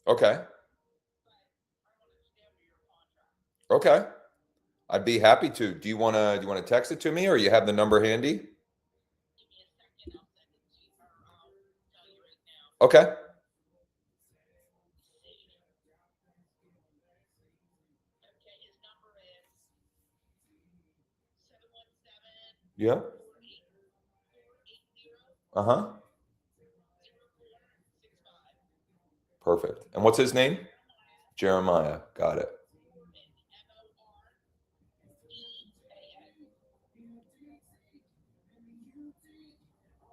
Okay. Okay. I'd be happy to. Do you want to text it to me, or you have the number handy? Okay. Yeah. Uh-huh. Perfect. And what's his name? Jeremiah. Got it.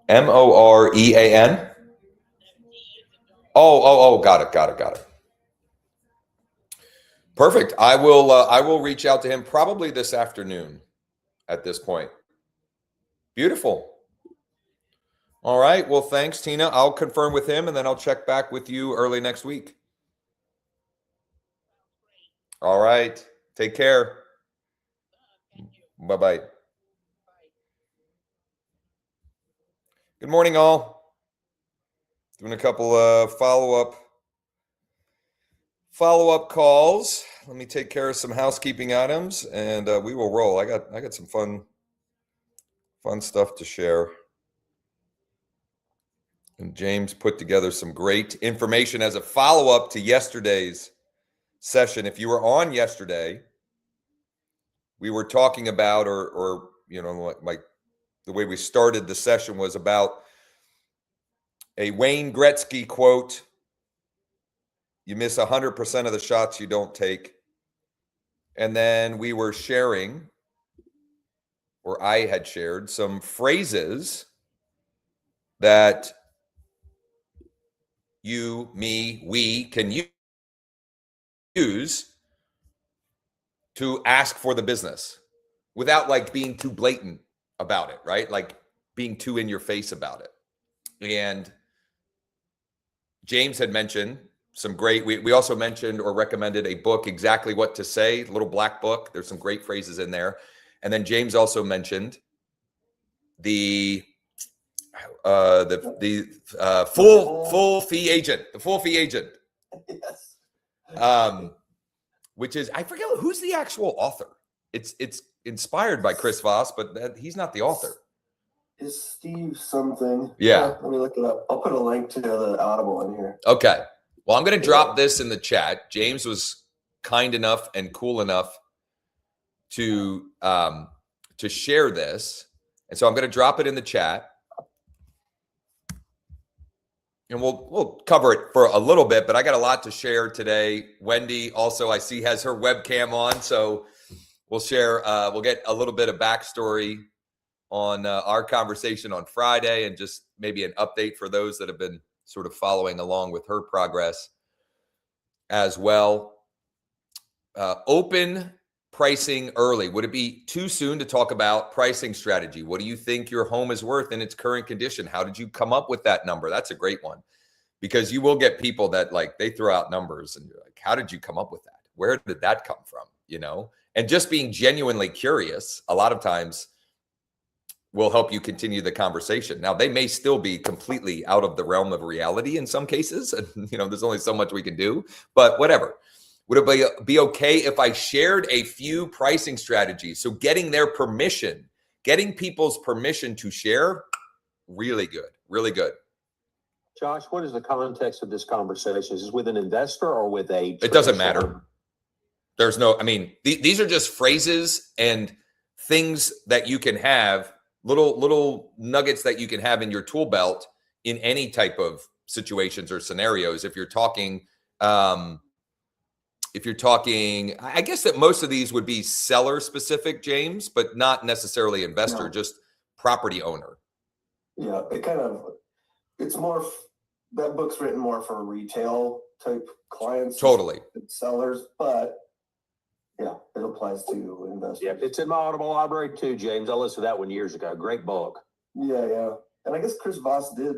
Morean. Oh, got it. Perfect. I will reach out to him probably this afternoon at this point. Beautiful. All right. Well, thanks, Tina. I'll confirm with him and then I'll check back with you early next week. All right. Take care. Bye-bye. Good morning, all. Doing a couple of follow-up calls. Let me take care of some housekeeping items and we will roll. I got some fun stuff to share. And James put together some great information as a follow-up to yesterday's session. If you were on yesterday, we were talking about, or like the way we started the session was about a Wayne Gretzky quote: "You miss 100% of the shots you don't take." And then we were sharing, or I had shared, some phrases that you, me, we can use to ask for the business without like being too blatant about it, right? Like being too in your face about it. And James had mentioned some great, we also mentioned or recommended a book, Exactly What to Say, a little black book. There's some great phrases in there. And then James also mentioned the full fee agent, the full fee agent. Yes. Which is, I forget who's the actual author. It's inspired by Chris Voss, but he's not the author. Is Steve something? Yeah. Let me look it up. I'll put a link to the Audible in here. Okay. Well, I'm going to drop this in the chat. James was kind enough and cool enough to share this. And so I'm going to drop it in the chat. And we'll cover it for a little bit, but I got a lot to share today. Wendy also, I see, has her webcam on. So we'll share, we'll get a little bit of backstory on our conversation on Friday and just maybe an update for those that have been sort of following along with her progress as well. Open pricing early. Would it be too soon to talk about pricing strategy? What do you think your home is worth in its current condition? How did you come up with that number? That's a great one, because you will get people that like, they throw out numbers and you're like, how did you come up with that? Where did that come from? And just being genuinely curious a lot of times will help you continue the conversation. Now, they may still be completely out of the realm of reality in some cases. And, there's only so much we can do, but whatever. Would it be okay if I shared a few pricing strategies? So getting their permission, getting people's permission to share, really good, really good. Josh, what is the context of this conversation? Is this with an investor or with a... It doesn't matter. There's no, these are just phrases and things that you can have, little nuggets that you can have in your tool belt in any type of situations or scenarios. If you're talking, I guess that most of these would be seller specific, James, but not necessarily investor, just property owner. Yeah, it's more, that book's written more for retail type clients. Totally. Sellers, but yeah, it applies to investors. Yeah, it's in my Audible library too, James. I listened to that one years ago. Great book. Yeah. And I guess Chris Voss did,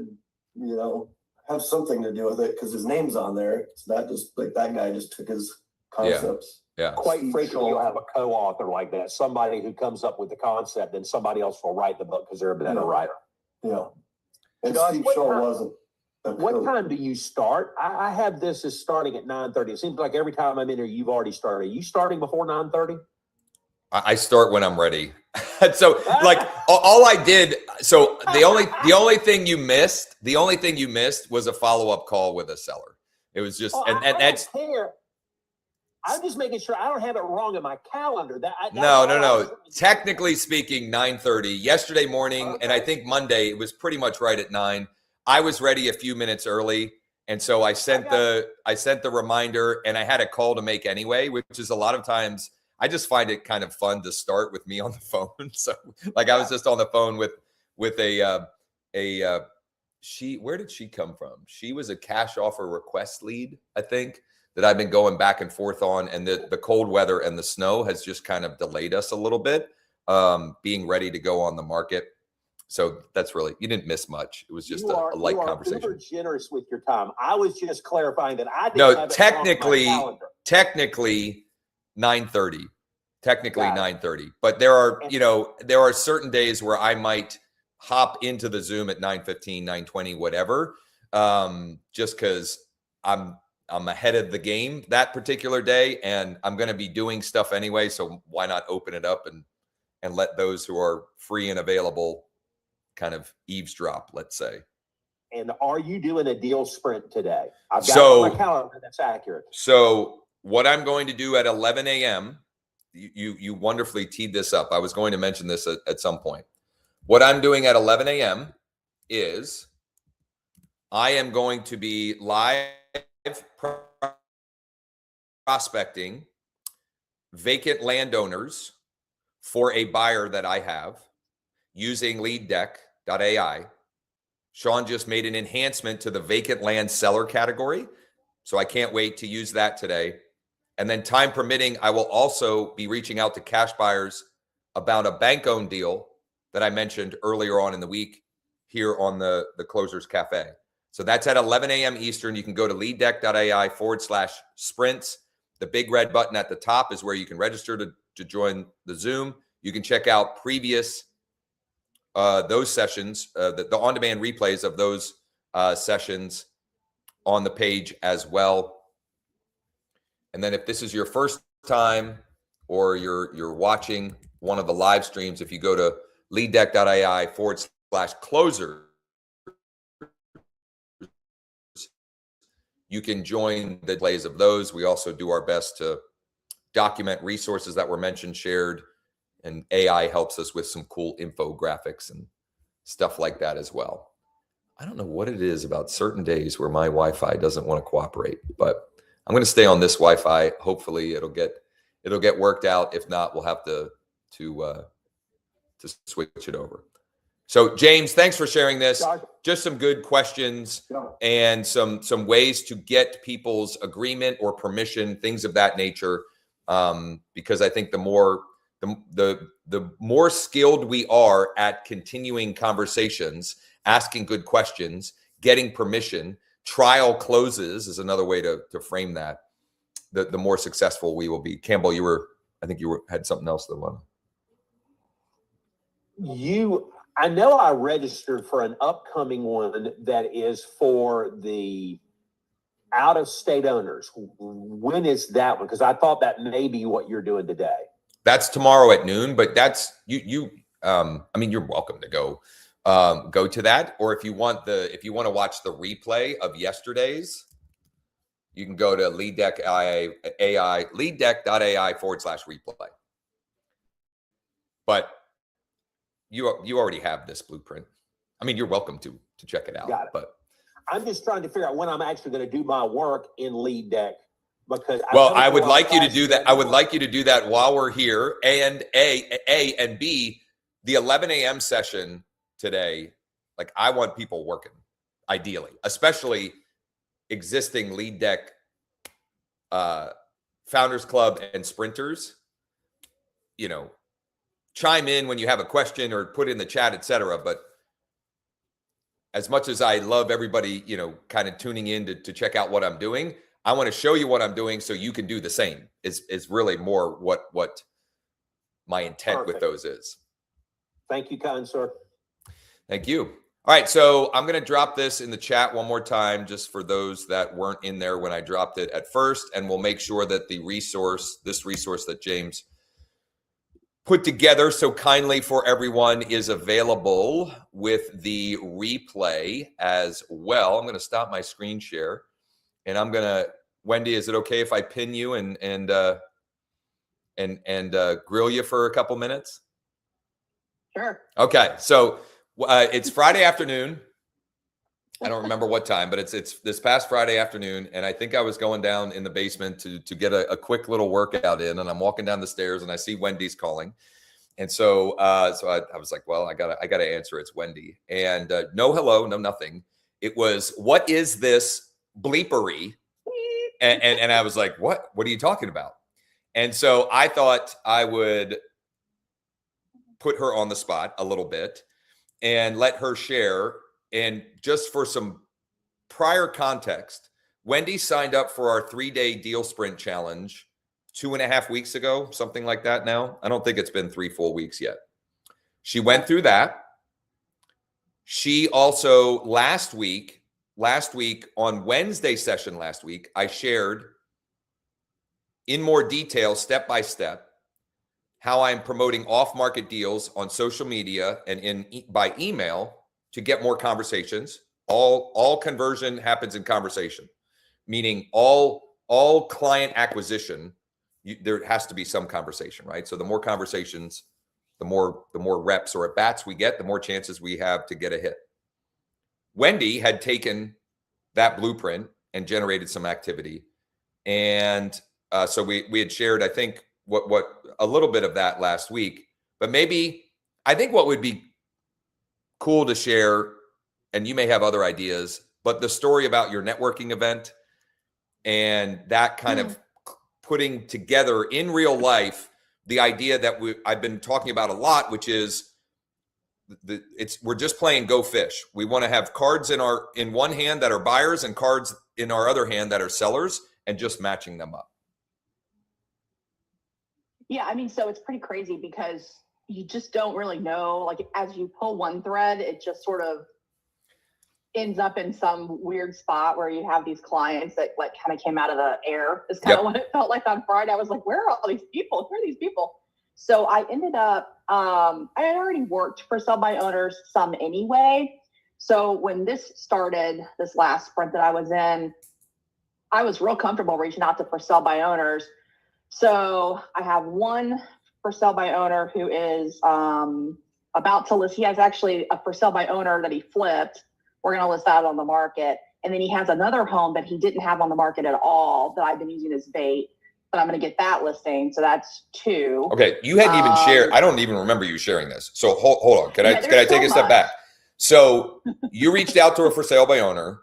have something to do with it because his name's on there. It's not just like that guy just took his concepts. Yeah. Quite frequently you'll have a co-author like that. Somebody who comes up with the concept and somebody else will write the book because they're a better writer. Yeah. And Steve Shaw wasn't What time do you start? I have this as starting at 9:30. It seems like every time I'm in here, you've already started. Are you starting before 9:30? I start when I'm ready. So like all I did, so the only thing you missed was a follow-up call with a seller. It was just, and that's care. I'm just making sure I don't have it wrong in my calendar. No. Technically speaking, 9:30 yesterday morning, okay. And I think Monday it was pretty much right at 9. I was ready a few minutes early, and so I sent the reminder, and I had a call to make anyway, which is a lot of times I just find it kind of fun to start with me on the phone. So like I was just on the phone with she, where did she come from? She was a cash offer request lead, I think, that I've been going back and forth on, and the cold weather and the snow has just kind of delayed us a little bit, being ready to go on the market. So that's really, you didn't miss much. It was just a light conversation. You are generous with your time. I was just clarifying that I didn't have it technically, on my calendar. Technically 9:30. Technically 9:30. But there are certain days where I might hop into the Zoom at 9:15, 9:20, whatever, just because I'm ahead of the game that particular day, and I'm going to be doing stuff anyway. So why not open it up and let those who are free and available kind of eavesdrop, let's say. And are you doing a deal sprint today? I've got it on my calendar. That's accurate. So what I'm going to do at 11 a.m., you wonderfully teed this up. I was going to mention this at some point. What I'm doing at 11 a.m. is I am going to be live prospecting vacant landowners for a buyer that I have using LeadDeck.ai. Sean just made an enhancement to the vacant land seller category, so I can't wait to use that today. And then time permitting, I will also be reaching out to cash buyers about a bank-owned deal that I mentioned earlier on in the week here on the Closers Cafe. So that's at 11 a.m. Eastern. You can go to LeadDeck.ai/sprints. The big red button at the top is where you can register to join the Zoom. You can check out previous those sessions, the on-demand replays of those sessions on the page as well. And then if this is your first time or you're watching one of the live streams, if you go to LeadDeck.ai/closer, you can join the plays of those. We also do our best to document resources that were mentioned, shared, and AI helps us with some cool infographics and stuff like that as well. I don't know what it is about certain days where my Wi-Fi doesn't want to cooperate, but I'm going to stay on this Wi-Fi. Hopefully it'll get worked out. If not, we'll have to switch it over. So James, thanks for sharing this. Just some good questions and some ways to get people's agreement or permission, things of that nature. Because I think the more skilled we are at continuing conversations, asking good questions, getting permission, trial closes is another way to frame that. The more successful we will be. Campbell, I think you had something else that one. I know I registered for an upcoming one that is for the out-of-state owners. When is that one? Because I thought that may be what you're doing today. That's tomorrow at noon, but that's I mean, you're welcome to go to that. Or if you want to watch the replay of yesterday's, you can go to LeadDeck.ai/replay. But you already have this blueprint. I mean, you're welcome to check it out. Got it. But I'm just trying to figure out when I'm actually going to do my work in LeadDeck, because I would like you to do that. I would like you to do that while we're here. And A and B, the 11 a.m. session today, like I want people working, ideally, especially existing LeadDeck Founders Club and sprinters. Chime in when you have a question or put in the chat, etc. But as much as I love everybody, kind of tuning in to check out what I'm doing, I want to show you what I'm doing so you can do the same. Is really more what my intent with those is. Thank you, kind sir. Thank you. All right, so I'm going to drop this in the chat one more time, just for those that weren't in there when I dropped it at first, and we'll make sure that this resource that James put together so kindly for everyone is available with the replay as well. I'm going to stop my screen share, and I'm going to, Wendy, is it okay if I pin you and grill you for a couple minutes? Sure. Okay, so it's Friday afternoon. I don't remember what time, but it's this past Friday afternoon, and I think I was going down in the basement to get a quick little workout in, and I'm walking down the stairs, and I see Wendy's calling, and so I was like, well, I gotta answer. It's Wendy, and no hello, no nothing. It was, what is this bleepery? And I was like, what are you talking about? And so I thought I would put her on the spot a little bit and let her share. And just for some prior context, Wendy signed up for our 3-day deal sprint challenge 2.5 weeks ago, something like that now. I don't think it's been 3 full weeks yet. She went through that. She also last week on Wednesday session last week, I shared in more detail, step by step, how I'm promoting off-market deals on social media and by email to get more conversations. All conversion happens in conversation, meaning all client acquisition, there has to be some conversation, right? So the more conversations, the more reps or at bats we get, the more chances we have to get a hit. Wendy had taken that blueprint and generated some activity, and so we had shared, I think, what a little bit of that last week, but maybe I think what would be cool to share, and you may have other ideas, but the story about your networking event and that kind of putting together in real life the idea that I've been talking about a lot, which is we're just playing go fish. We want to have cards in one hand that are buyers and cards in our other hand that are sellers, and just matching them up. Yeah, I mean, so it's pretty crazy because you just don't really know. Like, as you pull one thread, it just sort of ends up in some weird spot where you have these clients that like kind of came out of the air. Is kind of what it felt like on Friday. I was like, where are all these people? Who are these people? So I ended up, I had already worked for sell by owners some anyway. So when this started, this last sprint that I was in, I was real comfortable reaching out to for sell by owners. So I have one for sell by owner who is about to list. He has actually a for sell by owner that he flipped. We're going to list that on the market. And then he has another home that he didn't have on the market at all that I've been using as bait, but I'm going to get that listing. So that's 2. Okay. You hadn't even shared. I don't even remember you sharing this. So hold on. Can I take a step back? So you reached out to a for sale by owner.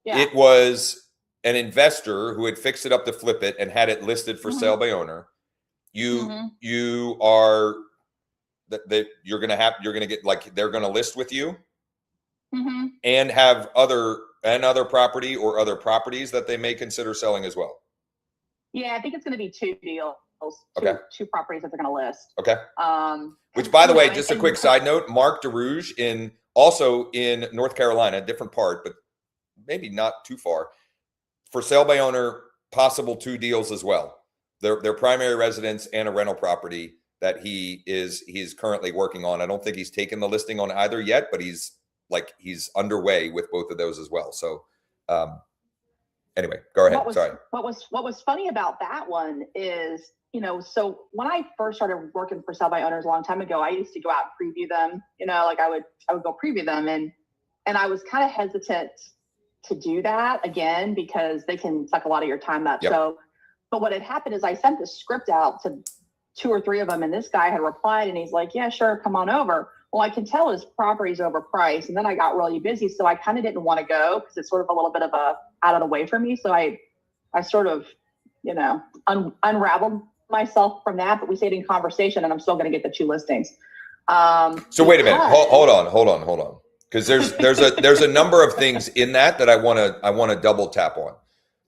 Yeah. It was an investor who had fixed it up to flip it and had it listed for sale by owner. You are that you're going to get, like, they're going to list with you and have other property or other properties that they may consider selling as well. Yeah, I think it's going to be 2 deals. Okay. Two properties that they're going to list. Okay. Which, by the way, just a quick side note, Mark DeRouge also in North Carolina, different part, but maybe not too far. For sale by owner, possible 2 deals as well. Their primary residence and a rental property that he's currently working on. I don't think he's taken the listing on either yet, but he's underway with both of those as well. So anyway, go ahead. Sorry. What was funny about that one is, so when I first started working for sell by owners a long time ago, I used to go out and preview them, like I would go preview them, and I was kind of hesitant to do that again because they can suck a lot of your time up. Yep. So, but what had happened is I sent the script out to 2 or 3 of them, and this guy had replied, and he's like, yeah, sure, come on over. Well, I can tell his property's overpriced, and then I got really busy, so I kind of didn't want to go because it's sort of a little bit of out of the way for me. So I sort of, unraveled myself from that, but we stayed in conversation, and I'm still going to get the 2 listings. So wait a minute, hold on. Because there's a number of things in that I want to double tap on.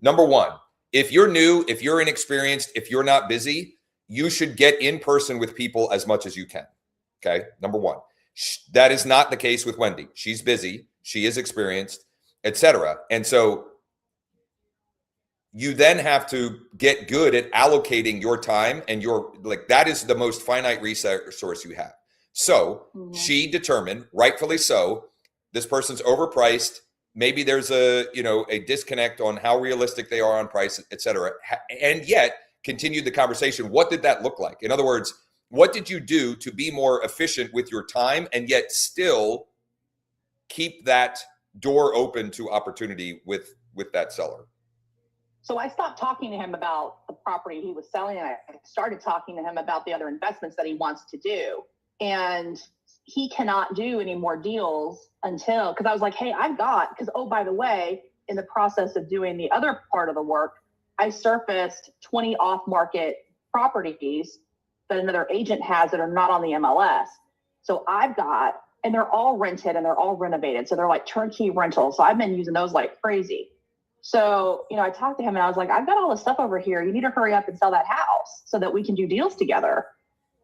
Number one, if you're new, if you're inexperienced, if you're not busy, you should get in person with people as much as you can. Okay. Number one. That is not the case with Wendy. She's busy. She is experienced, etc. And so you then have to get good at allocating your time, and that is the most finite resource you have. So she determined, rightfully so, this person's overpriced. Maybe there's a disconnect on how realistic they are on price, et cetera, and yet continued the conversation. What did that look like? In other words, what did you do to be more efficient with your time and yet still keep that door open to opportunity with that seller? So I stopped talking to him about the property he was selling, and I started talking to him about the other investments that he wants to do. And he cannot do any more deals until, because I was like, hey, oh, by the way, in the process of doing the other part of the work, I surfaced 20 off-market properties that another agent has that are not on the MLS. So and they're all rented and they're all renovated. So they're like turnkey rentals. So I've been using those like crazy. So, I talked to him and I was like, I've got all this stuff over here. You need to hurry up and sell that house so that we can do deals together.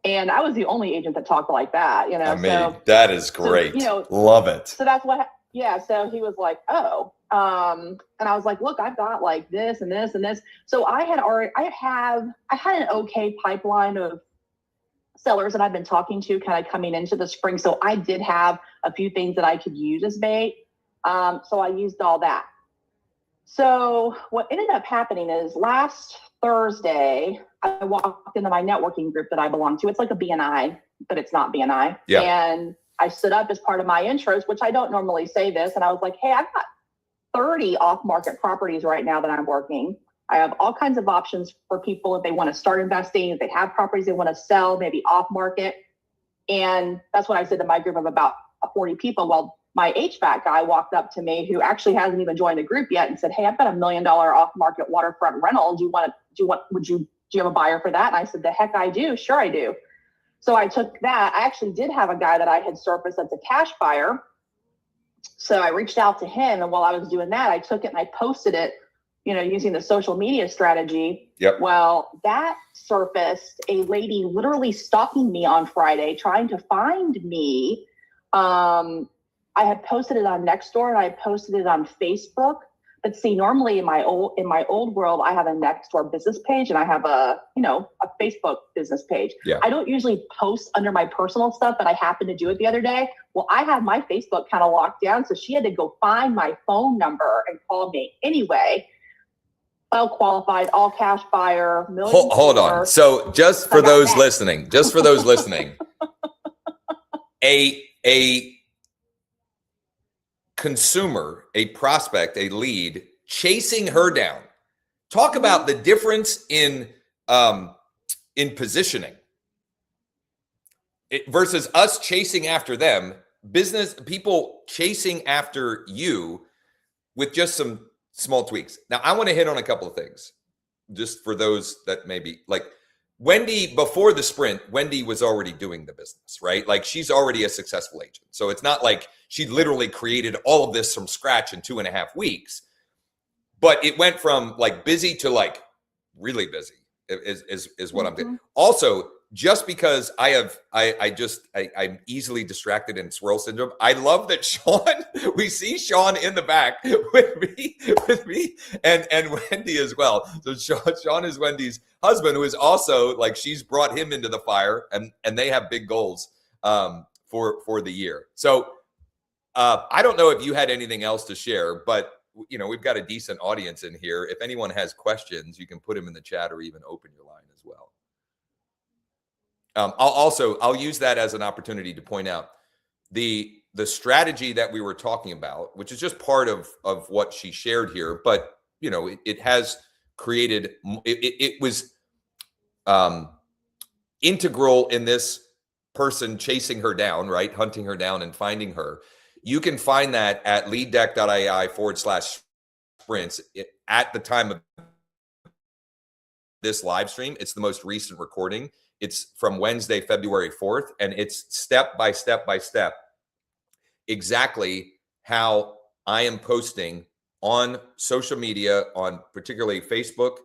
And I was the only agent that talked like that, I mean, so, that is great. So, love it. So that's so he was like, oh, and I was like, look, I've got like this and this and this. So I had an okay pipeline of sellers that I've been talking to kind of coming into the spring. So I did have a few things that I could use as bait. So I used all that. So what ended up happening is last Thursday, I walked into my networking group that I belong to. It's like a BNI, but it's not BNI. Yeah. And I stood up as part of my intros, which I don't normally say this. And I was like, hey, I've got 30 off-market properties right now that I'm working. I have all kinds of options for people if they want to start investing, if they have properties they want to sell, maybe off-market. And that's what I said to my group of about 40 people. Well, my HVAC guy walked up to me, who actually hasn't even joined the group yet, and said, hey, I've got $1 million off-market waterfront rental. Do you have a buyer for that? And I said, the heck I do. Sure I do. So I took that. I actually did have a guy that I had surfaced that's a cash buyer. So I reached out to him. And while I was doing that, I took it and I posted it, using the social media strategy. Yep. Well, that surfaced a lady literally stalking me on Friday, trying to find me. I had posted it on Nextdoor and I had posted it on Facebook. But see, normally in my old world, I have a Nextdoor business page and I have a Facebook business page. Yeah. I don't usually post under my personal stuff, but I happened to do it the other day. Well, I had my Facebook kind of locked down, so she had to go find my phone number and call me anyway. Well qualified, all cash buyer, million. Hold on. So just for those listening, a consumer, a prospect, a lead chasing her down. Talk about the difference in positioning versus us chasing after them. Business people chasing after you with just some small tweaks. Now, I want to hit on a couple of things just for those that maybe like Wendy. Before the sprint, Wendy was already doing the business, right? Like she's already a successful agent. So it's not like she literally created all of this from scratch in 2.5 weeks, but it went from like busy to like really busy is what I'm doing. Also, just because I'm easily distracted and swirl syndrome. I love that we see Sean in the back with me and Wendy as well. So Sean is Wendy's husband, who is also like, she's brought him into the fire and they have big goals for the year. So I don't know if you had anything else to share, but we've got a decent audience in here. If anyone has questions, you can put them in the chat or even open your line as well. I'll use that as an opportunity to point out the strategy that we were talking about, which is just part of what she shared here. But it has created. It was integral in this person chasing her down, right, hunting her down and finding her. You can find that at LeadDeck.ai/sprints at the time of this live stream. It's the most recent recording. It's from Wednesday, February 4th, and it's step by step exactly how I am posting on social media, on particularly Facebook,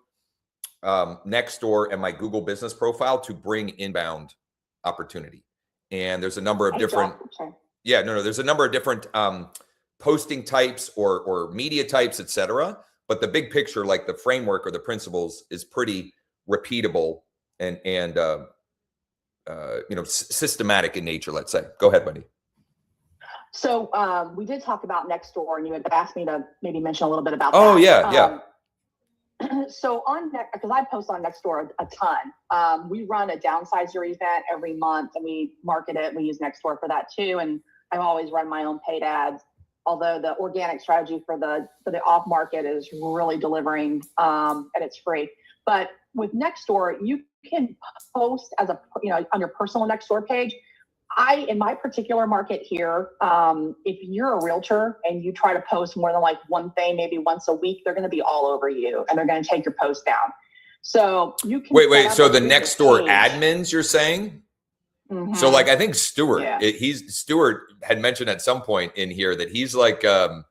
Nextdoor, and my Google business profile to bring inbound opportunity. and there's a number of Hey, different, Sorry. yeah, no, there's a number of different posting types or media types, etc. But the big picture, like the framework or the principles, is pretty repeatable and systematic in nature. Let's say. Go ahead, Wendy. So we did talk about Nextdoor, and you had asked me to maybe mention a little bit about Oh, that. yeah. So because I post on Nextdoor a ton, we run a downsizer event every month, and we market it. We use Nextdoor for that too, and I've always run my own paid ads. Although the organic strategy for the off market is really delivering, and it's free. But with Nextdoor, you can post as on your personal Nextdoor page. In my particular market here, if you're a realtor and you try to post more than like one thing, maybe once a week, they're going to be all over you and they're going to take your post down. So you can wait. So the Nextdoor admins, you're saying? Mm-hmm. So like, I think Stuart, Yeah. Stuart had mentioned at some point in here that he's like, I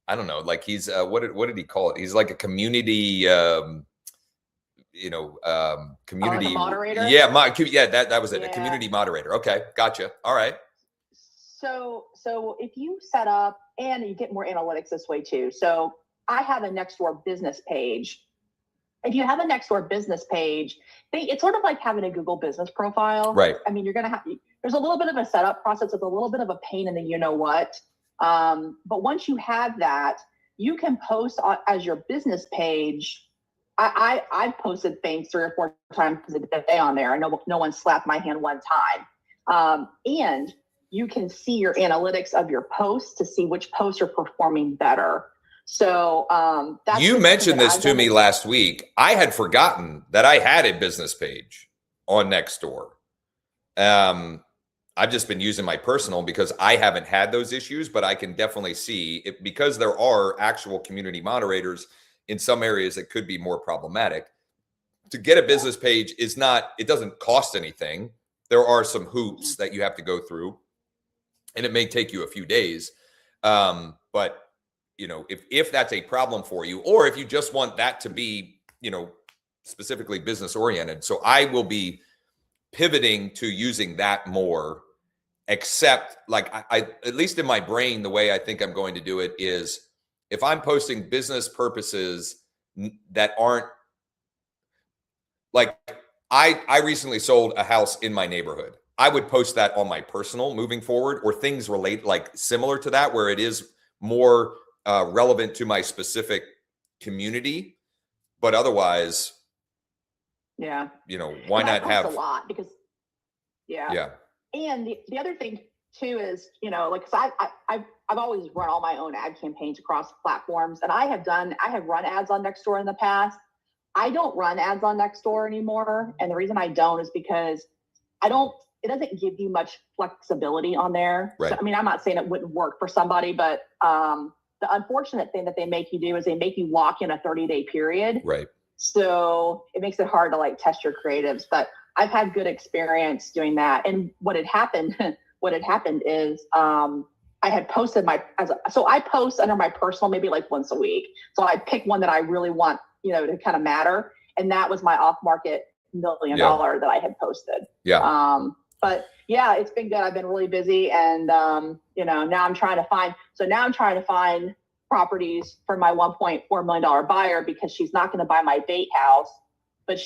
don't know, like he's, what did he call it? He's like a community, community like a moderator. Yeah, that was it. Yeah. A community moderator. Okay, gotcha. All right. So if you set up, and you get more analytics this way too. So I have a Nextdoor business page. If you have a Nextdoor business page, it's sort of like having a Google business profile. Right. I mean, there's a little bit of a setup process. It's a little bit of a pain in the what. But once you have that, you can post as your business page. I've posted things 3 or 4 times a day on there. I know no one slapped my hand one time. And you can see your analytics of your posts to see which posts are performing better. So that's you mentioned this to me last week. I had forgotten that I had a business page on Nextdoor. I've just been using my personal because I haven't had those issues, but I can definitely see it because there are actual community moderators in some areas that could be more problematic. To get a business page it doesn't cost anything. There are some hoops that you have to go through, and it may take you a few days. But if that's a problem for you, or if you just want that to be, specifically business oriented. So I will be pivoting to using that more, except like I at least in my brain, the way I think I'm going to do it is if I'm posting business purposes that aren't like, I recently sold a house in my neighborhood. I would post that on my personal moving forward, or things relate like similar to that, where it is more relevant to my specific community. But otherwise, why not have a lot? Because and the other thing too is, because I've always run all my own ad campaigns across platforms, and I have run ads on Nextdoor in the past. I don't run ads on Nextdoor anymore, and the reason I don't is because it doesn't give you much flexibility on there. Right. So, I mean, I'm not saying it wouldn't work for somebody, but the unfortunate thing that they make you do is they make you lock in a 30-day period. Right. So it makes it hard to like test your creatives, but I've had good experience doing that. And what had happened is I had posted so I post under my personal maybe like once a week. So I pick one that I really want, to kind of matter. And that was my off market $1 million that I had posted. Yeah. But yeah, it's been good. I've been really busy, and now I'm trying to find properties for my $1.4 million buyer, because she's not going to buy my bait house, but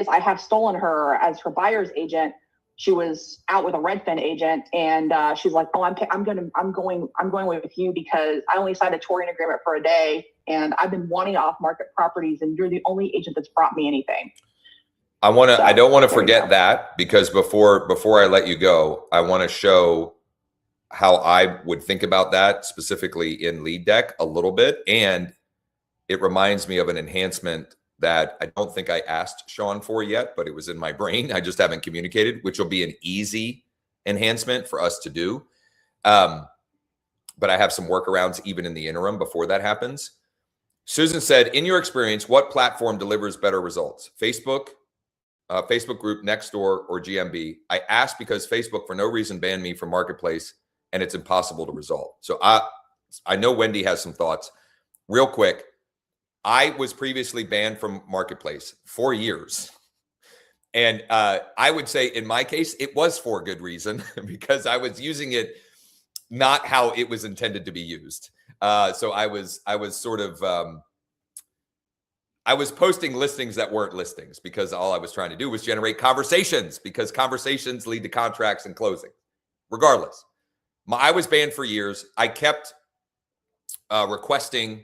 I have stolen her as her buyer's agent. She was out with a Redfin agent, and she's like, "Oh, I'm going with you because I only signed a touring agreement for a day, and I've been wanting off-market properties, and you're the only agent that's brought me anything." I don't want to forget that, because before I let you go, I want to show how I would think about that specifically in LeadDeck a little bit. And it reminds me of an enhancement that I don't think I asked Sean for yet, but it was in my brain. I just haven't communicated, which will be an easy enhancement for us to do. But I have some workarounds even in the interim before that happens. Susan said, in your experience, what platform delivers better results? Facebook group, Nextdoor, or GMB? I asked because Facebook for no reason banned me from Marketplace, and it's impossible to resolve. So I know Wendy has some thoughts. Real quick, I was previously banned from Marketplace for years. And I would say in my case, it was for good reason because I was using it not how it was intended to be used. So I was sort of I was posting listings that weren't listings because all I was trying to do was generate conversations, because conversations lead to contracts and closing. Regardless, I was banned for years. I kept requesting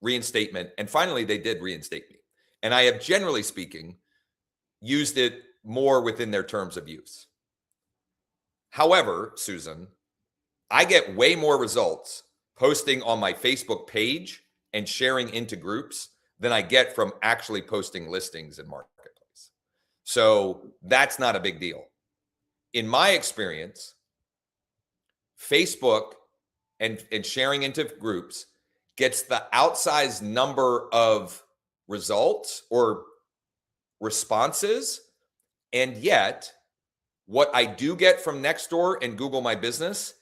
reinstatement, and finally they did reinstate me. And I have, generally speaking, used it more within their terms of use. However, Susan, I get way more results posting on my Facebook page and sharing into groups than I get from actually posting listings in Marketplace. So that's not a big deal. In my experience, Facebook and sharing into groups gets the outsized number of results or responses. And yet, what I do get from Nextdoor and Google My Business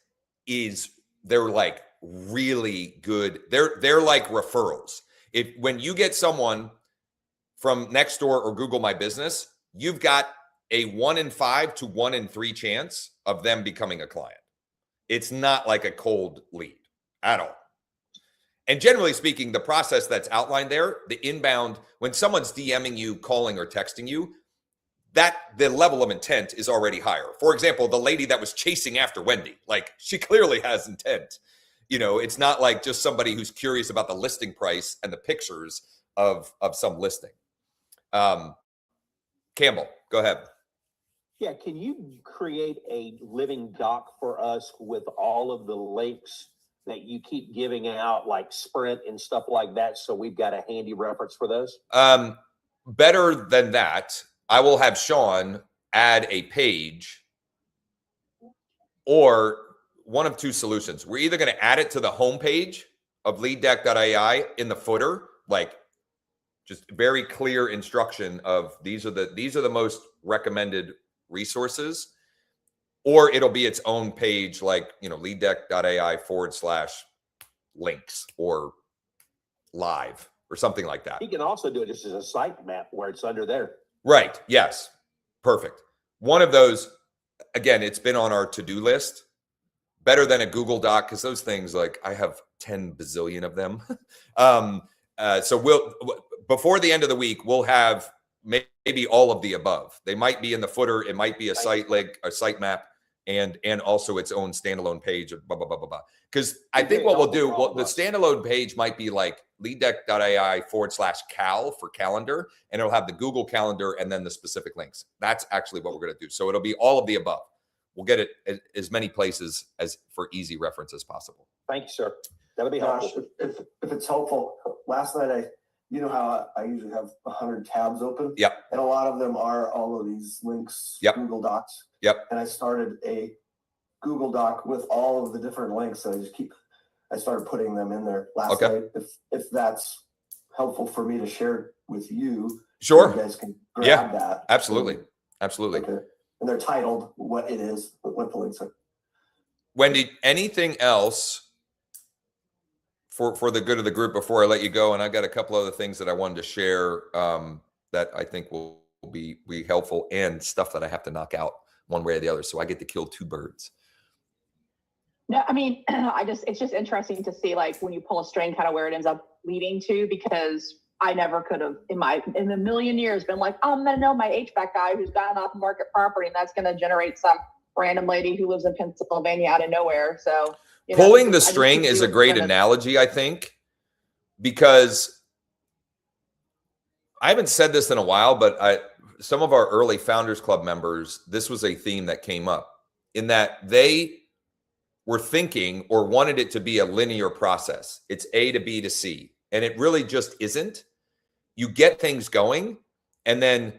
is they're like really good. They're like referrals. When you get someone from Nextdoor or Google My Business, you've got a 1 in 5 to 1 in 3 chance of them becoming a client. It's not like a cold lead at all. And generally speaking, the process that's outlined there, the inbound, when someone's DMing you, calling, or texting you, that the level of intent is already higher. For example, the lady that was chasing after Wendy, like, she clearly has intent. You know, it's not like just somebody who's curious about the listing price and the pictures of some listing. Campbell, go ahead. Yeah, can you create a living doc for us with all of the links that you keep giving out, like Sprint and stuff like that, so we've got a handy reference for those? Better than that, I will have Sean add a page, or one of two solutions. We're either going to add it to the homepage of LeadDeck.ai in the footer, like just very clear instruction of these are the most recommended resources, or it'll be its own page, like, you know, LeadDeck.ai/links or live or something like that. You can also do it just as a sitemap where it's under there. Right. Yes. Perfect. One of those, again, it's been on our to-do list. Better than a Google Doc, because those things, like, I have 10 bazillion of them. So before the end of the week, we'll have maybe all of the above. They might be in the footer. It might be a site link, a site map, and also its own standalone page of blah, blah, blah, blah, blah. Because I think what we'll do, the standalone page might be like LeadDeck.ai/cal for calendar, and it'll have the Google Calendar and then the specific links. That's actually what we're going to do. So it'll be all of the above. We'll get it as many places as for easy reference as possible. Thank you, sir. That'll be helpful. If it's helpful, last night you know how I usually have 100 tabs open? Yep. And a lot of them are all of these links, yep. Google Docs. Yep. And I started a Google Doc with all of the different links, and I started putting them in there last night. If that's helpful for me to share with you, sure. You guys can grab that. Absolutely. Absolutely. Okay. And they're titled what it is, what the links are. Wendy, anything else for the good of the group before I let you go? And I got a couple other things that I wanted to share that I think will be helpful, and stuff that I have to knock out one way or the other. So I get to kill 2 birds. No, I mean, it's just interesting to see, like, when you pull a string, kind of where it ends up leading to, because I never could have in a million years been like, oh, I'm going to know my HVAC guy who's got an off market property, and that's going to generate some random lady who lives in Pennsylvania out of nowhere. So pulling the string is a great analogy, I think, because I haven't said this in a while, but some of our early Founders Club members, this was a theme that came up, in that they were thinking or wanted it to be a linear process. It's A to B to C. And it really just isn't. You get things going. And then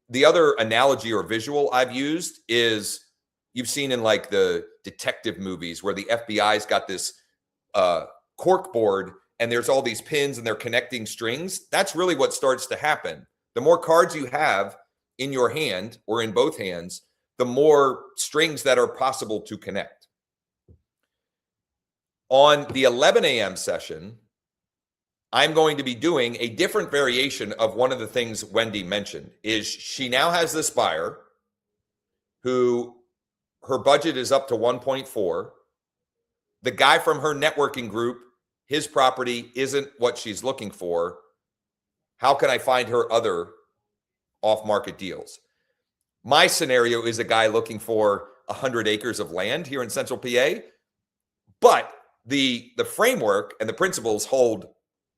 the other analogy or visual I've used is, you've seen in like the detective movies where the FBI's got this cork board and there's all these pins and they're connecting strings. That's really what starts to happen. The more cards you have in your hand or in both hands, the more strings that are possible to connect. On the 11 a.m. session, I'm going to be doing a different variation of one of the things Wendy mentioned. Is she now has this buyer who her budget is up to 1.4. The guy from her networking group, his property isn't what she's looking for. How can I find her other off-market deals? My scenario is a guy looking for 100 acres of land here in central PA, but the framework and the principles hold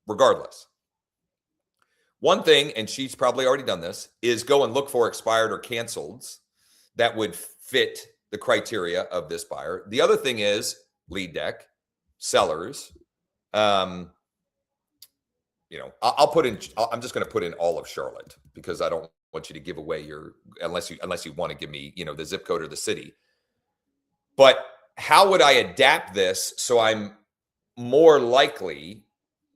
regardless. One thing, and she's probably already done this, is go and look for expired or canceleds that would fit the criteria of this buyer. The other thing is LeadDeck, sellers. I'm just going to put in all of Charlotte because I don't want you to give away unless you want to give me, the zip code or the city. But how would I adapt this so I'm more likely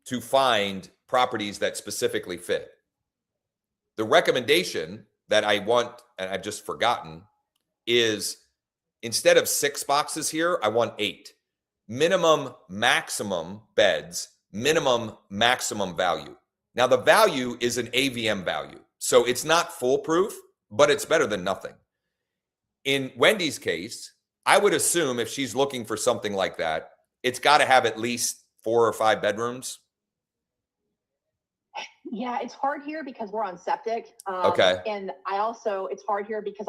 to find properties that specifically fit? The recommendation that I want, and I've just forgotten, is instead of 6 boxes here, I want 8. Minimum, maximum beds, minimum, maximum value. Now, the value is an AVM value. So it's not foolproof, but it's better than nothing. In Wendy's case, I would assume if she's looking for something like that, it's got to have at least 4 or 5 bedrooms. Yeah, it's hard here because we're on septic. Okay. And it's hard here because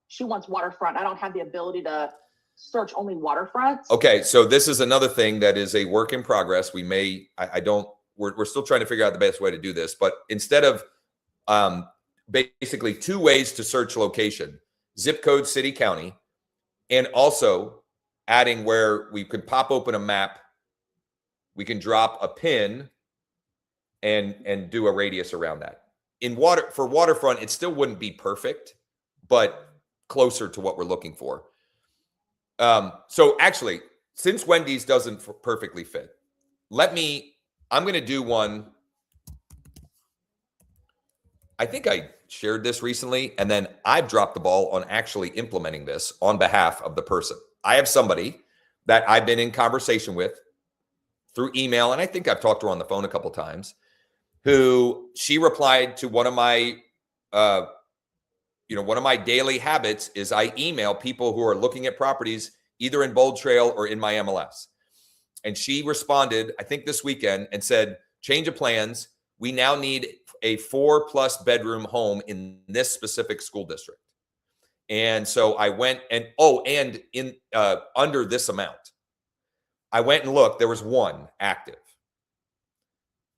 she wants waterfront. I don't have the ability to search only waterfront. Okay, so this is another thing that is a work in progress. We're still trying to figure out the best way to do this, but instead of basically 2 ways to search location, zip code, city, county, and also adding where we could pop open a map, we can drop a pin and do a radius around that. For waterfront, it still wouldn't be perfect, but closer to what we're looking for. So actually, since Wendy's doesn't perfectly fit, I'm going to do one. I think I shared this recently, and then I've dropped the ball on actually implementing this on behalf of the person. I have somebody that I've been in conversation with through email, and I think I've talked to her on the phone a couple times, who she replied to one of my daily habits is I email people who are looking at properties either in Bold Trail or in my MLS. And she responded, I think this weekend, and said, change of plans. We now need a 4+ bedroom home in this specific school district. And so I went and under this amount. I went and looked, there was one active.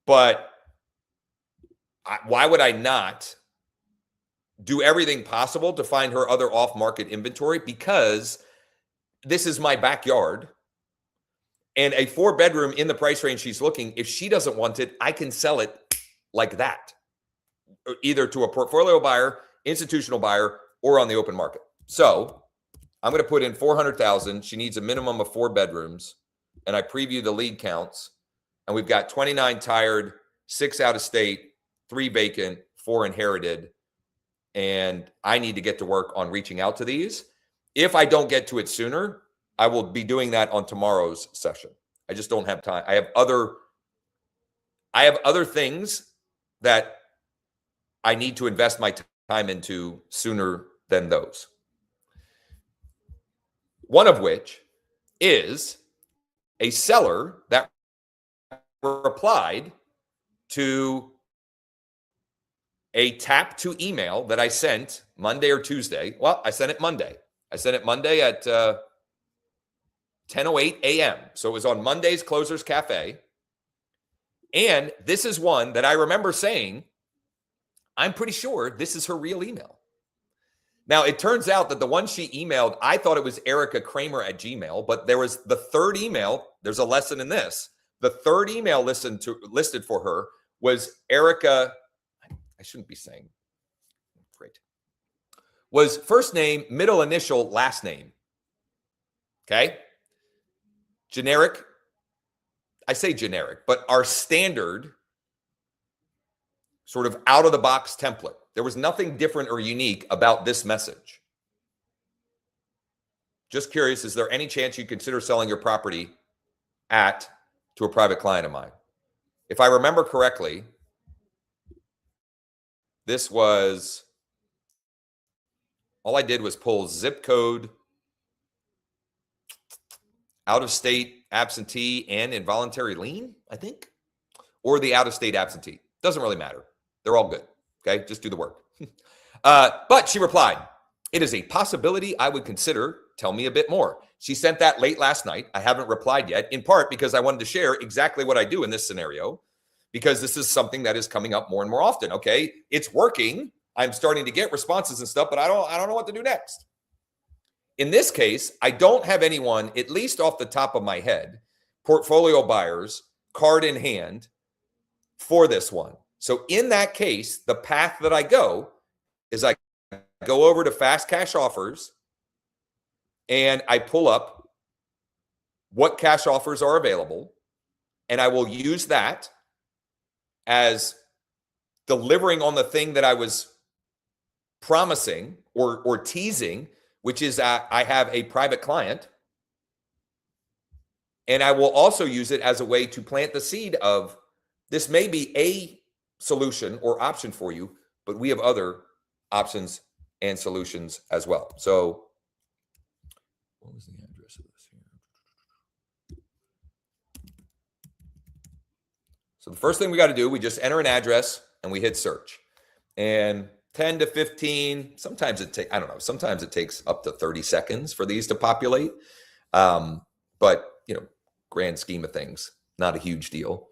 But why would I not do everything possible to find her other off-market inventory? Because this is my backyard, and a 4-bedroom in the price range she's looking, if she doesn't want it, I can sell it like that, either to a portfolio buyer, institutional buyer, or on the open market. So I'm going to put in 400,000. She needs a minimum of 4 bedrooms, and I preview the lead counts, and we've got 29 tired, 6 out of state, 3 vacant, 4 inherited, and I need to get to work on reaching out to these. If I don't get to it sooner, I will be doing that on tomorrow's session. I just don't have time. I have other things that I need to invest my time into sooner than those. One of which is a seller that replied to a tap to email that I sent Monday or Tuesday. Well, I sent it Monday. I sent it Monday at 10:08 a.m. So it was on Monday's Closers Café. And this is one that I remember saying, I'm pretty sure this is her real email. Now, it turns out that the one she emailed, I thought it was Erica Kramer at Gmail, but there was the third email. There's a lesson in this. The third email listed for her was Erica. I shouldn't be saying. Great. Was first name, middle initial, last name. Okay. Generic. I say generic, but our standard sort of out of the box template. There was nothing different or unique about this message. Just curious, is there any chance you consider selling your property to a private client of mine? if I remember correctly, this was, all I did was pull zip code, out of state absentee, and involuntary lien, I think, or the out of state absentee. Doesn't really matter. They're all good. Okay. Just do the work. But she replied, it is a possibility I would consider. Tell me a bit more. She sent that late last night. I haven't replied yet, in part because I wanted to share exactly what I do in this scenario, because this is something that is coming up more and more often. Okay. It's working. I'm starting to get responses and stuff, but I don't know what to do next. In this case, I don't have anyone, at least off the top of my head, portfolio buyers, card in hand for this one. So in that case, the path that I go is I go over to Fast Cash Offers and I pull up what cash offers are available, and I will use that as delivering on the thing that I was promising or teasing, which is I have a private client, and I will also use it as a way to plant the seed of this may be a solution or option for you, but we have other options and solutions as well. So what was the address of this here? So the first thing we got to do, we just enter an address and we hit search. And 10 to 15, sometimes it takes, I don't know, sometimes it takes up to 30 seconds for these to populate. But, you know, grand scheme of things, not a huge deal.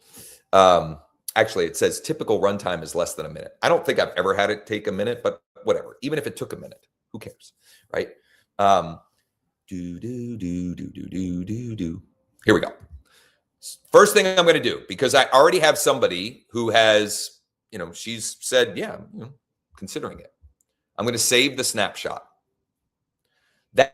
Actually, it says typical runtime is less than a minute. I don't think I've ever had it take a minute, but whatever. Even if it took a minute, who cares, right? Here we go. First thing I'm going to do, because I already have somebody who has, you know, she's said, yeah, you know, considering it. I'm going to save the snapshot. That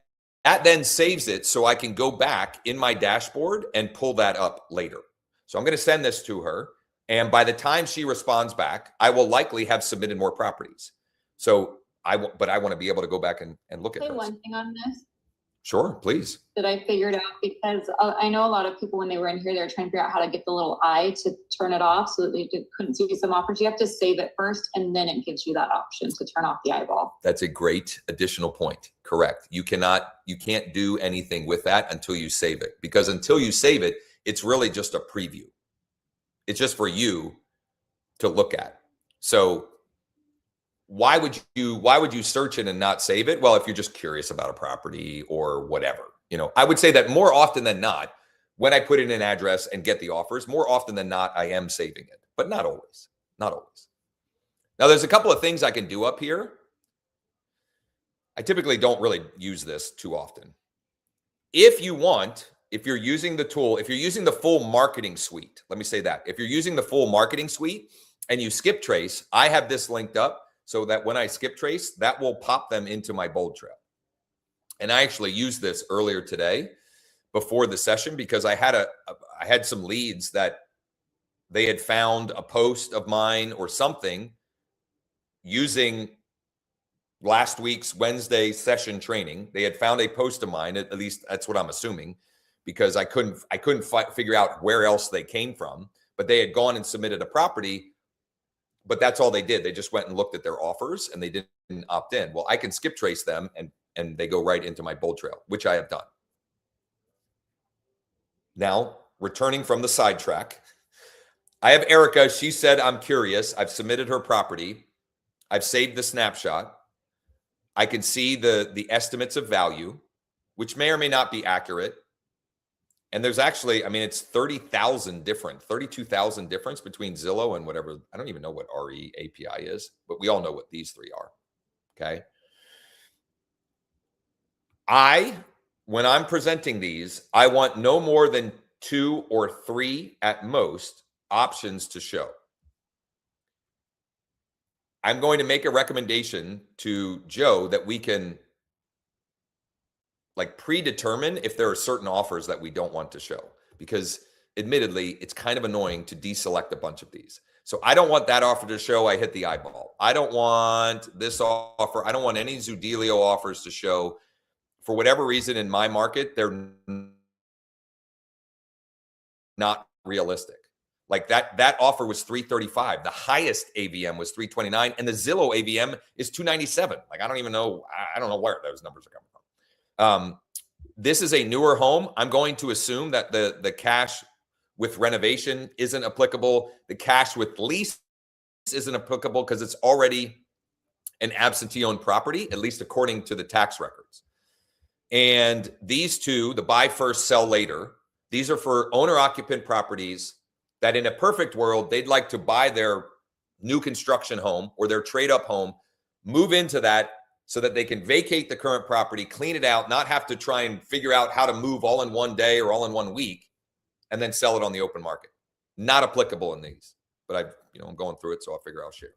then saves it so I can go back in my dashboard and pull that up later. So I'm going to send this to her. And by the time she responds back, I will likely have submitted more properties. So but I want to be able to go back and look at Say those. one thing on this Sure, please. that I figured out, because I know a lot of people when they were in here, they were trying to figure out how to get the little eye to turn it off so that they couldn't see some offers. You have to save it first, and then it gives you that option to turn off the eyeball. That's a great additional point. Correct. You can't do anything with that until you save it, because until you save it, it's really just a preview. It's just for you to look at. So why would you search it and not save it? Well, if you're just curious about a property or whatever, you know, I would say that more often than not, when I put in an address and get the offers, more often than not, I am saving it, but not always, not always. Now there's a couple of things I can do up here. I typically don't really use this too often. If you're using the tool, if you're using the full marketing suite, let me say that. If you're using the full marketing suite and you skip trace, I have this linked up so that when I skip trace, that will pop them into my bold trail. And I actually used this earlier today before the session, because I had some leads that they had found a post of mine or something using last week's Wednesday session training. They had found a post of mine, at least that's what I'm assuming, because I couldn't figure out where else they came from, but they had gone and submitted a property, but that's all they did. They just went and looked at their offers and they didn't opt in. Well, I can skip trace them and they go right into my bold trail, which I have done. Now, returning from the sidetrack, I have Erica. She said, I'm curious. I've submitted her property. I've saved the snapshot. I can see the estimates of value, which may or may not be accurate. And there's actually, I mean, it's 32,000 difference between Zillow and whatever. I don't even know what RE API is, but we all know what these three are. Okay. When I'm presenting these, I want no more than 2 or 3 at most options to show. I'm going to make a recommendation to Joe that we can like predetermine if there are certain offers that we don't want to show, because admittedly, it's kind of annoying to deselect a bunch of these. So I don't want that offer to show. I hit the eyeball. I don't want this offer. I don't want any Zoodealio offers to show. For whatever reason in my market, they're not realistic. Like that offer was 335. The highest AVM was 329, and the Zillow AVM is 297. Like, I don't even know. I don't know where those numbers are coming from. This is a newer home. I'm going to assume that the cash with renovation isn't applicable. The cash with lease isn't applicable because it's already an absentee-owned property, at least according to the tax records. And these two, the buy first, sell later, these are for owner-occupant properties that in a perfect world, they'd like to buy their new construction home or their trade-up home, move into that so that they can vacate the current property, clean it out, not have to try and figure out how to move all in one day or all in 1 week, and then sell it on the open market. Not applicable in these, but I'm going through it, so I'll figure I'll share.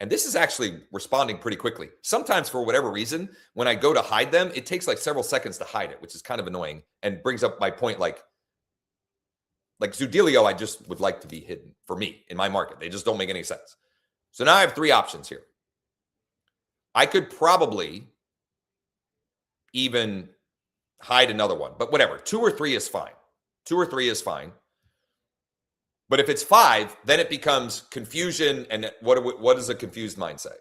And this is actually responding pretty quickly. Sometimes for whatever reason, when I go to hide them, it takes like several seconds to hide it, which is kind of annoying and brings up my point. Like Zudilio, I just would like to be hidden for me in my market. They just don't make any sense. So now I have 3 options here. I could probably even hide another one, but whatever. 2 or 3 is fine. 2 or 3 is fine. But if it's 5, then it becomes confusion. And what does a confused mind say?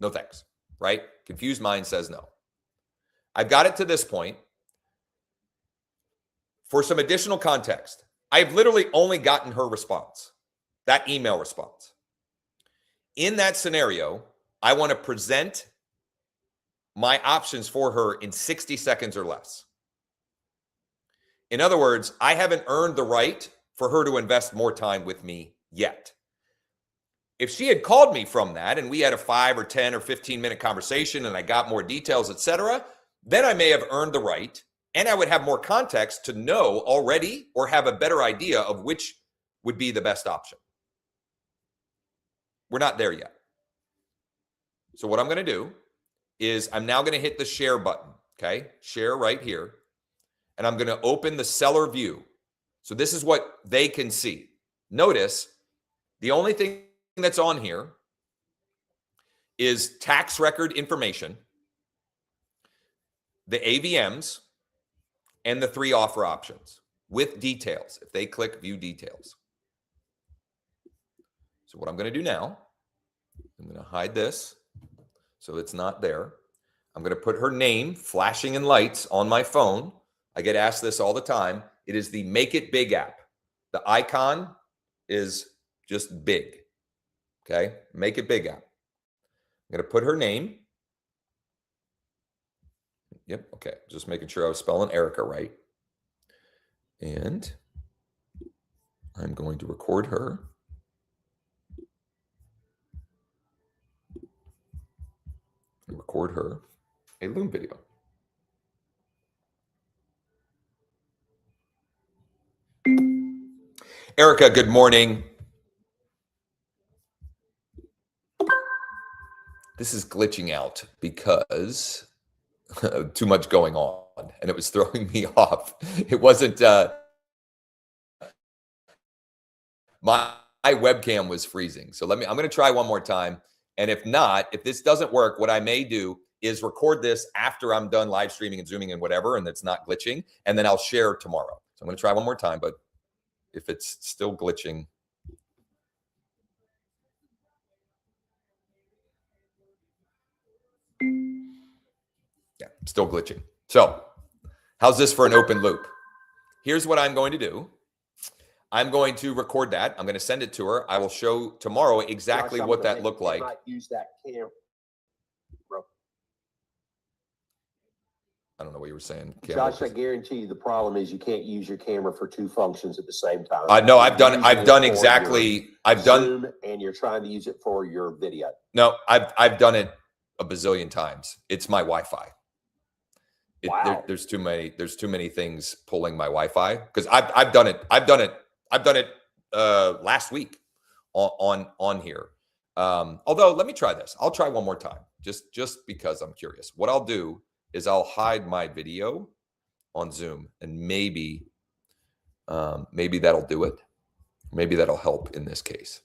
No thanks, right? Confused mind says no. I've got it to this point. For some additional context, I've literally only gotten her response, that email response. In that scenario, I want to present my options for her in 60 seconds or less. In other words, I haven't earned the right for her to invest more time with me yet. If she had called me from that and we had a 5 or 10 or 15-minute conversation and I got more details, etc., then I may have earned the right and I would have more context to know already or have a better idea of which would be the best option. We're not there yet. So what I'm going to do is I'm now going to hit the share button, okay? Share right here. And I'm going to open the seller view. So this is what they can see. Notice the only thing that's on here is tax record information, the AVMs, and the 3 offer options with details. If they click view details. So what I'm going to do now, I'm going to hide this so it's not there. I'm going to put her name flashing in lights on my phone. I get asked this all the time. It is the Make It Big app. The icon is just big. Okay? Make It Big app. I'm going to put her name. Yep. Okay. Just making sure I was spelling Erica right. And I'm going to record her. Record her a Loom video. Erica, good morning. This is glitching out because too much going on and it was throwing me off. It wasn't, my webcam was freezing. So I'm going to try one more time. And if not, if this doesn't work, what I may do is record this after I'm done live streaming and zooming and whatever, and it's not glitching, and then I'll share tomorrow. So I'm going to try one more time, but if it's still glitching. Yeah, still glitching. So how's this for an open loop? Here's what I'm going to do. I'm going to record that. I'm going to send it to her. I will show tomorrow exactly what that looked like. Might use that camera. I don't know what you were saying. Josh, I guarantee you the problem is you can't use your camera for 2 functions at the same time. No, I've done exactly. I've done Zoom, and you're trying to use it for your video. No, I've done it a bazillion times. It's my Wi-Fi. Wow. There's too many things pulling my Wi-Fi because I've done it last week on here. Although let me try this. I'll try one more time just because I'm curious. What I'll do is I'll hide my video on Zoom and maybe that'll do it. Maybe that'll help in this case.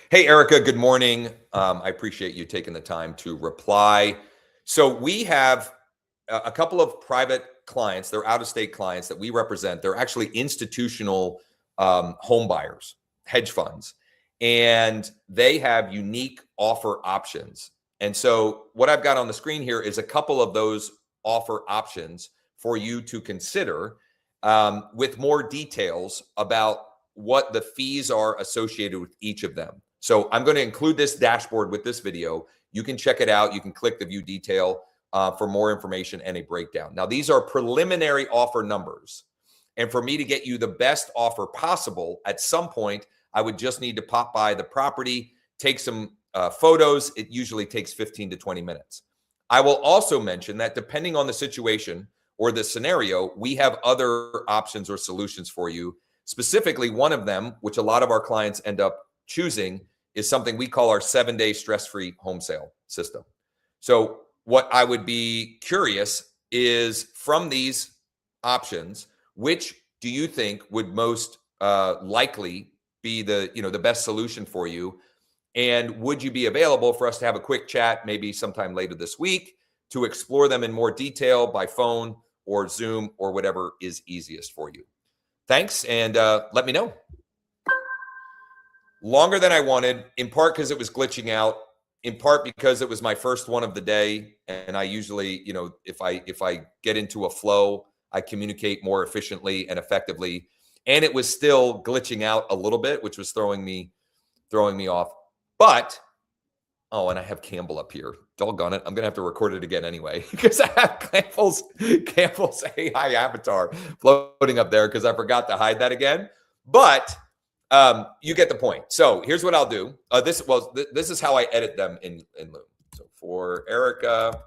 Hey, Erica, good morning. I appreciate you taking the time to reply. So we have a couple of private clients. They're out-of-state clients that we represent. They're actually institutional home buyers, hedge funds, and they have unique offer options. And so what I've got on the screen here is a couple of those offer options for you to consider with more details about what the fees are associated with each of them. So I'm going to include this dashboard with this video. You can check it out. You can click the view detail for more information and a breakdown. Now, these are preliminary offer numbers. And for me to get you the best offer possible, at some point, I would just need to pop by the property, take some photos. It usually takes 15 to 20 minutes. I will also mention that depending on the situation or the scenario, we have other options or solutions for you. Specifically, one of them, which a lot of our clients end up choosing, is something we call our 7-day stress-free home sale system. So what I would be curious is, from these options, which do you think would most likely be the best solution for you? And would you be available for us to have a quick chat, maybe sometime later this week, to explore them in more detail by phone or Zoom or whatever is easiest for you? Thanks, and let me know. Longer than I wanted, in part because it was glitching out, in part because it was my first one of the day, and I usually, if I get into a flow, I communicate more efficiently and effectively, and it was still glitching out a little bit, which was throwing me off. But and I have Campbell up here. Doggone it, I'm gonna have to record it again anyway because I have Campbell's AI avatar floating up there because I forgot to hide that again. But you get the point. So here's what I'll do. This is how I edit them in Loom. So for Erica,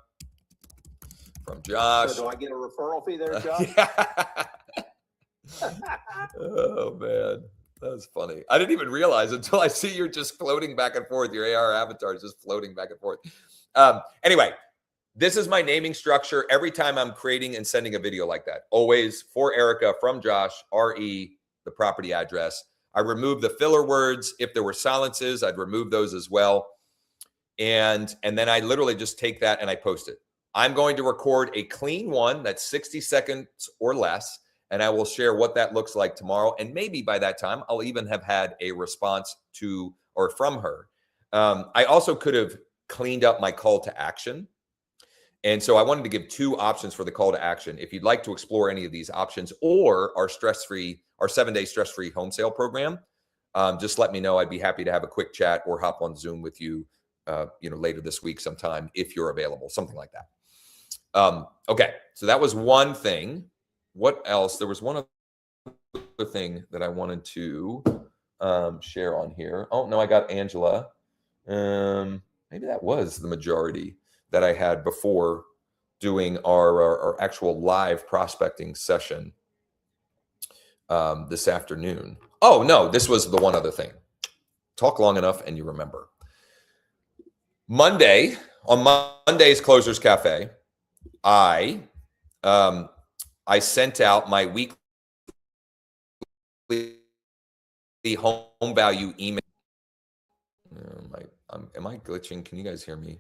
from Josh. So do I get a referral fee there, Josh? Oh man, that was funny. I didn't even realize until I see you're just floating back and forth. Your AR avatar is just floating back and forth. Anyway, this is my naming structure every time I'm creating and sending a video like that. Always for Erica, from Josh, RE, the property address. I remove the filler words. If there were silences, I'd remove those as well. And then I literally just take that and I post it. I'm going to record a clean one that's 60 seconds or less, and I will share what that looks like tomorrow. And maybe by that time, I'll even have had a response to or from her. I also could have cleaned up my call to action. And so I wanted to give 2 options for the call to action. If you'd like to explore any of these options or our 7-day stress-free home sale program, just let me know. I'd be happy to have a quick chat or hop on Zoom with you, later this week sometime if you're available, something like that. Okay, so that was one thing. What else? There was one other thing that I wanted to share on here. Oh, no, I got Angela. Maybe that was the majority that I had before doing our actual live prospecting session this afternoon. Oh, no, this was the one other thing. Talk long enough and you remember. On Monday's Closers Cafe, I sent out my weekly home value email. Am I glitching? Can you guys hear me?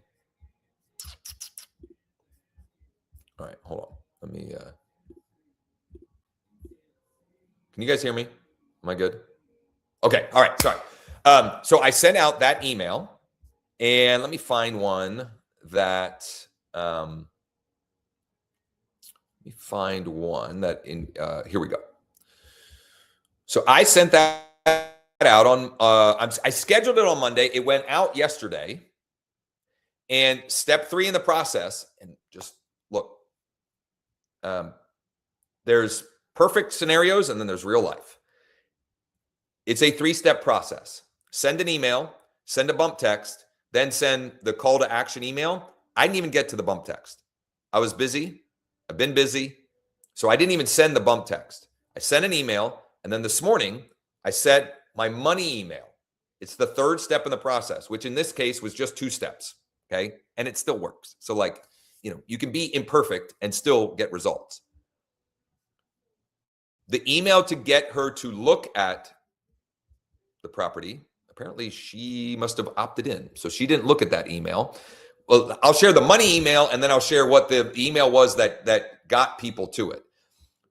All right, hold on. Let me. Can you guys hear me? Am I good? Okay. All right. Sorry. So I sent out that email, and let me find one that. Here we go. So I sent that out on. I scheduled it on Monday. It went out yesterday. And step 3 in the process, and just look. There's perfect scenarios, and then there's real life. It's a 3-step process. Send an email, send a bump text, then send the call to action email. I didn't even get to the bump text. I was busy. I've been busy. So I didn't even send the bump text. I sent an email, and then this morning, I sent my money email. It's the 3rd step in the process, which in this case was just 2 steps, okay? And it still works. So you can be imperfect and still get results. The email to get her to look at the property, apparently she must have opted in. So she didn't look at that email. Well, I'll share the money email, and then I'll share what the email was that got people to it.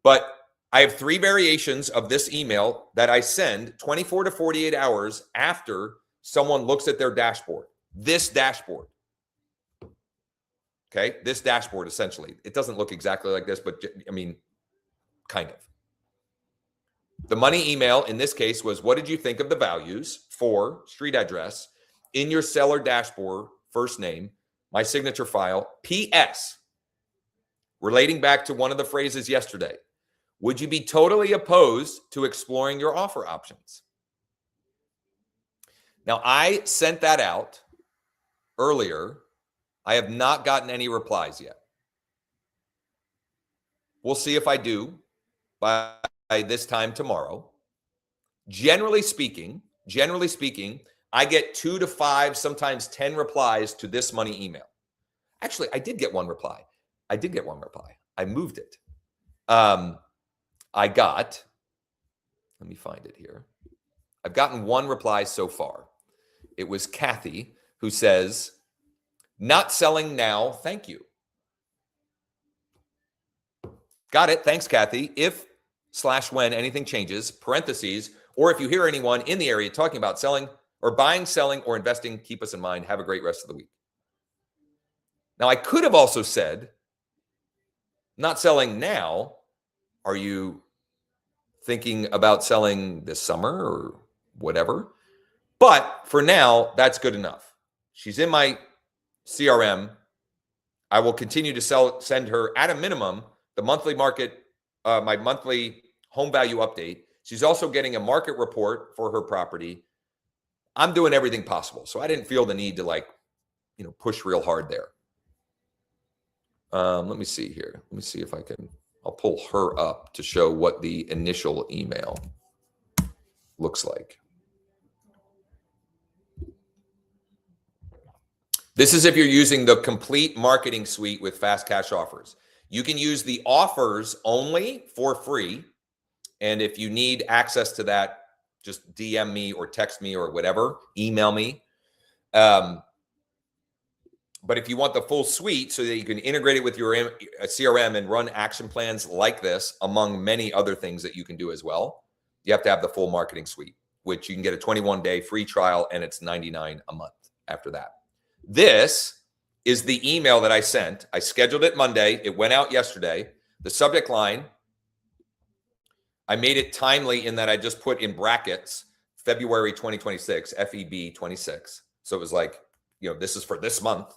But I have 3 variations of this email that I send 24 to 48 hours after someone looks at their dashboard. This dashboard. Okay, this dashboard, essentially. It doesn't look exactly like this, but I mean, kind of. The money email in this case was, what did you think of the values for street address in your seller dashboard, first name, my signature file, PS, relating back to one of the phrases yesterday. Would you be totally opposed to exploring your offer options? Now, I sent that out earlier. I have not gotten any replies yet. We'll see if I do by this time tomorrow. Generally speaking, I get 2 to 5, sometimes 10 replies to this money email. Actually, I did get one reply. I moved it. I got, let me find it here. I've gotten one reply so far. It was Kathy, who says, not selling now, thank you. Got it. Thanks, Kathy. If/when anything changes, parentheses, or if you hear anyone in the area talking about selling or buying, selling, or investing, keep us in mind. Have a great rest of the week. Now, I could have also said, not selling now. Are you thinking about selling this summer or whatever? But for now, that's good enough. She's in my CRM. I will continue to send her at a minimum the monthly market, my monthly home value update. She's also getting a market report for her property. I'm doing everything possible. So I didn't feel the need to push real hard there. Let me see here. Let me see if I'll pull her up to show what the initial email looks like. This is if you're using the complete marketing suite with fast cash offers. You can use the offers only for free. And if you need access to that, just DM me or text me or whatever, email me. But if you want the full suite so that you can integrate it with your CRM and run action plans like this, among many other things that you can do as well, you have to have the full marketing suite, which you can get a 21-day free trial, and it's $99 a month after that. This is the email that I sent. I scheduled it Monday. It went out yesterday. The subject line, I made it timely in that I just put in brackets February 2026, FEB 26. So it was like, this is for this month.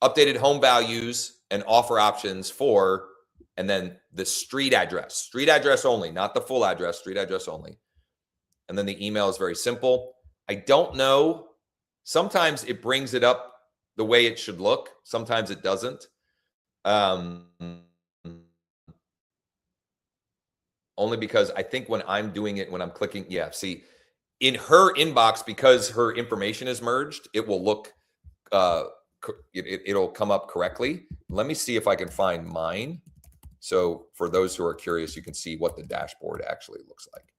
Updated home values and offer options for, and then the street address only, not the full address, street address only. And then the email is very simple. I don't know. Sometimes it brings it up the way it should look. Sometimes it doesn't. Only because I think when I'm doing it, when I'm clicking, see, in her inbox, because her information is merged, it will look, it'll come up correctly. Let me see if I can find mine. So for those who are curious, you can see what the dashboard actually looks like.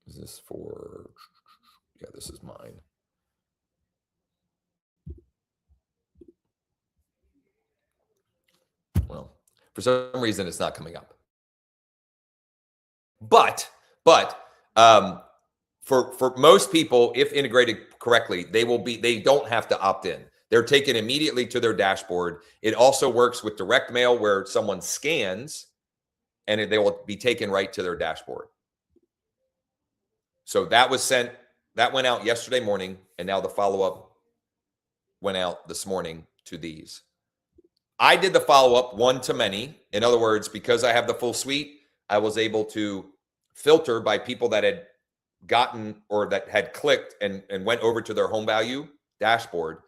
Is this for, this is mine. Well, for some reason, it's not coming up. But for most people, if integrated correctly, they don't have to opt in. They're taken immediately to their dashboard. It also works with direct mail where someone scans and they will be taken right to their dashboard. So that went out yesterday morning, and now the follow-up went out this morning to these. I did the follow-up one-to-many. In other words, because I have the full suite, I was able to filter by people that had gotten or that had clicked and went over to their home value dashboard.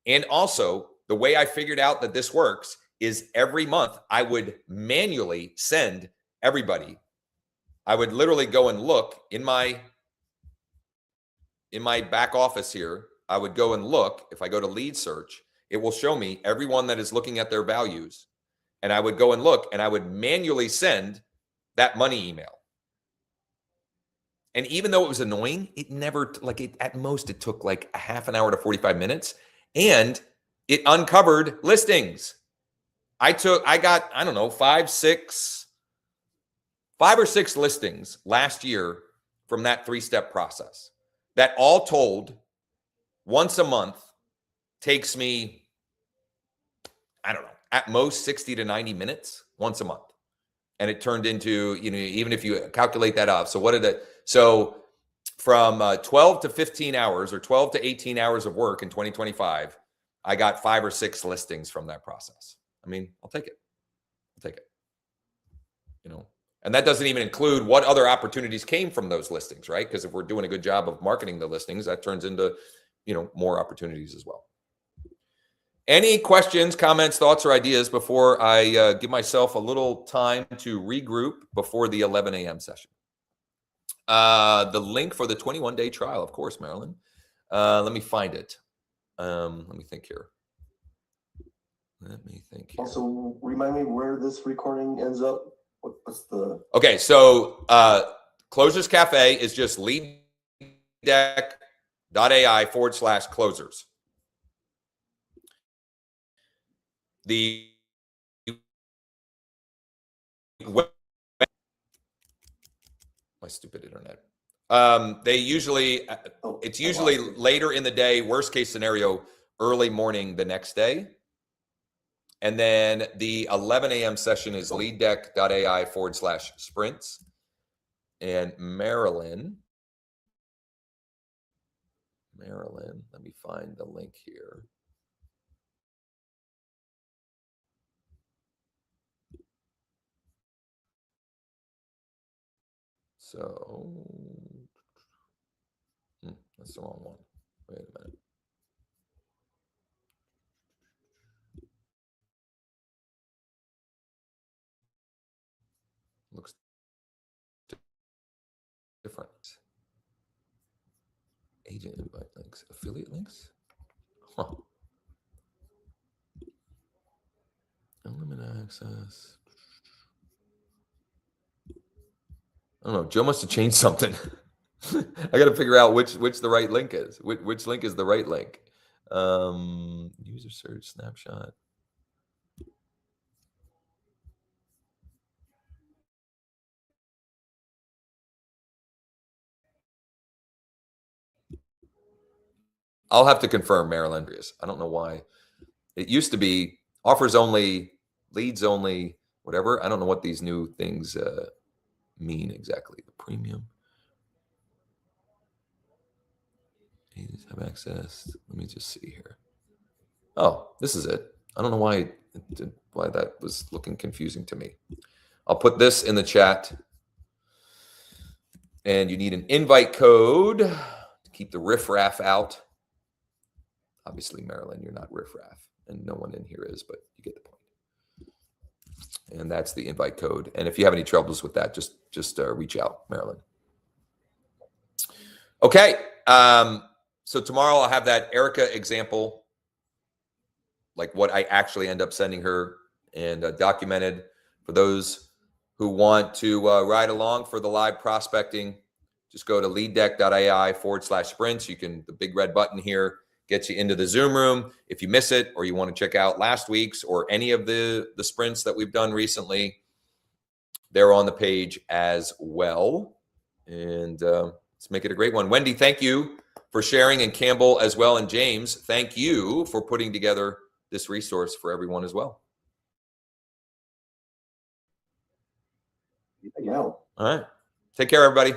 And also, the way I figured out that this works is every month I would manually send everybody. I would literally go and look in my back office here. I would go and look. If I go to lead search, it will show me everyone that is looking at their values. And I would go and look, and I would manually send that money email. And even though it was annoying, it never, like it, at most it took like a half an hour to 45 minutes, and it uncovered listings. I got, I don't know, 5 or 6 listings last year from that 3-step process. That all told, once a month takes me, I don't know, at most 60 to 90 minutes once a month. And it turned into, you know, even if you calculate that up. So what did it, so from 12 to 15 hours or 12 to 18 hours of work in 2025, I got 5 or 6 listings from that process. I mean, I'll take it. I'll take it. You know, and that doesn't even include what other opportunities came from those listings, right? Because if we're doing a good job of marketing the listings, that turns into, you know, more opportunities as well. Any questions, comments, thoughts, or ideas before I give myself a little time to regroup before the 11 a.m. session? The link for the 21-day trial, of course, Marilyn. Let me find it. Let me think here. Also, remind me where this recording ends up. What's the... Okay, so Closers Cafe is just LeadDeck.ai/closers. The my stupid internet. They usually, it's usually later in the day, worst case scenario, early morning the next day. And then the 11 a.m. session is LeadDeck.ai/sprints. And Marilyn, let me find the link here. So, that's the wrong one. Wait a minute. Looks different. Agent invite links, affiliate links. Huh. Unlimited access. I don't know. Joe must have changed something. I got to figure out which the right link is. Which link is the right link? User search snapshot. I'll have to confirm, Marilyn. I don't know why. It used to be offers only, leads only, whatever. I don't know what these new things mean exactly. The premium. Agents have access. Let me just see here. Oh, this is it. I don't know why that was looking confusing to me. I'll put this in the chat. And you need an invite code to keep the riffraff out. Obviously, Marilyn, you're not riffraff, and no one in here is, but you get the point. And that's the invite code. And if you have any troubles with that, just reach out, Marilyn. Okay. So tomorrow I'll have that Erica example, like what I actually end up sending her, and documented for those who want to ride along for the live prospecting. Just go to LeadDeck.ai/sprints. You can, the big red button here gets you into the Zoom room. If you miss it, or you want to check out last week's or any of the sprints that we've done recently, they're on the page as well. And let's make it a great one. Wendy, thank you for sharing, and Campbell as well, and James, thank you for putting together this resource for everyone as well. Yeah. All right. Take care, everybody.